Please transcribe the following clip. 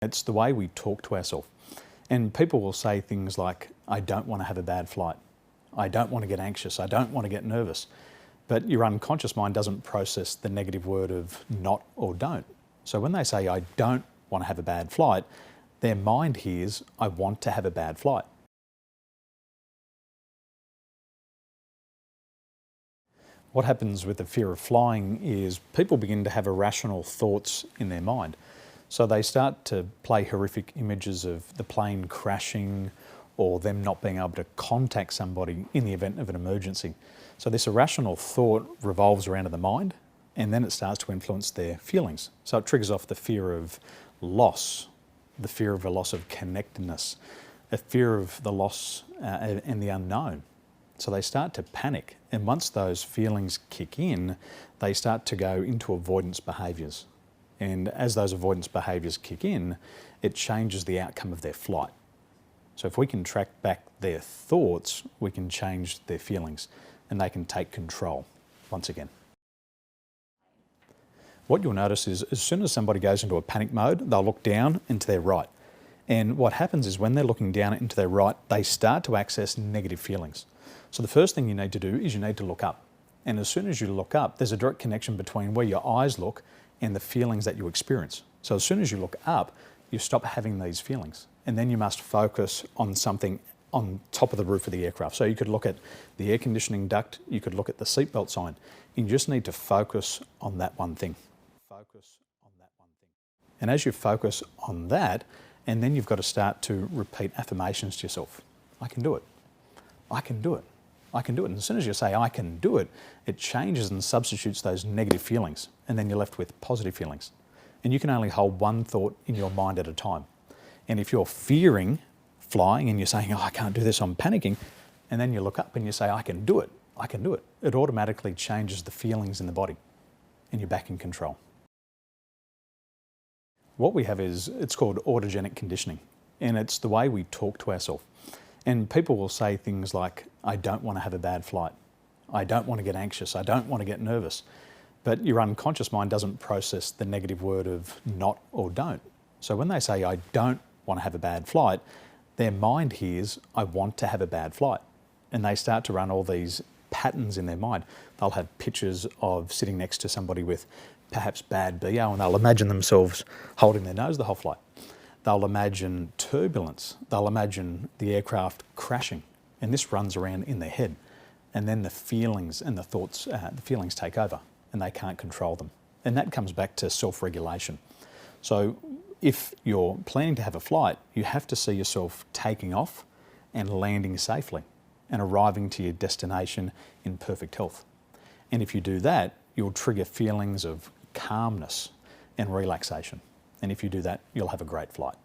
It's the way we talk to ourselves. And people will say things like, I don't want to have a bad flight. I don't want to get anxious. I don't want to get nervous. But your unconscious mind doesn't process the negative word of not or don't. So when they say, I don't want to have a bad flight, their mind hears, I want to have a bad flight. What happens with the fear of flying is people begin to have irrational thoughts in their mind. So they start to play horrific images of the plane crashing or them not being able to contact somebody in the event of an emergency. So this irrational thought revolves around in the mind, and then it starts to influence their feelings. So it triggers off the fear of loss, the fear of a loss of connectedness, a fear of the loss and the unknown. So they start to panic, and once those feelings kick in, they start to go into avoidance behaviours. And as those avoidance behaviours kick in, it changes the outcome of their flight. So if we can track back their thoughts, we can change their feelings, and they can take control once again. What you'll notice is as soon as somebody goes into a panic mode, they'll look down and to their right. And what happens is when they're looking down and to their right, they start to access negative feelings. So the first thing you need to do is you need to look up. And as soon as you look up, there's a direct connection between where your eyes look and the feelings that you experience. So as soon as you look up, you stop having these feelings. And then you must focus on something on top of the roof of the aircraft. So you could look at the air conditioning duct, you could look at the seatbelt sign. You just need to focus on that one thing. Focus on that one thing. And as you focus on that, and then you've got to start to repeat affirmations to yourself. I can do it. I can do it. I can do it. And as soon as you say, I can do it, it changes and substitutes those negative feelings. And then you're left with positive feelings. And you can only hold one thought in your mind at a time. And if you're fearing flying and you're saying, oh, I can't do this, I'm panicking, and then you look up and you say, I can do it, I can do it, it automatically changes the feelings in the body and you're back in control. What we have is, it's called autogenic conditioning, and it's the way we talk to ourselves. And people will say things like, I don't want to have a bad flight. I don't want to get anxious. I don't want to get nervous. But your unconscious mind doesn't process the negative word of not or don't. So when they say, I don't want to have a bad flight, their mind hears, I want to have a bad flight. And they start to run all these patterns in their mind. They'll have pictures of sitting next to somebody with perhaps bad BO, and they'll imagine themselves holding their nose the whole flight. They'll imagine turbulence. They'll imagine the aircraft crashing. And this runs around in their head. And then the feelings and the thoughts, the feelings take over and they can't control them. And that comes back to self-regulation. So if you're planning to have a flight, you have to see yourself taking off and landing safely and arriving to your destination in perfect health. And if you do that, you'll trigger feelings of calmness and relaxation. And if you do that, you'll have a great flight.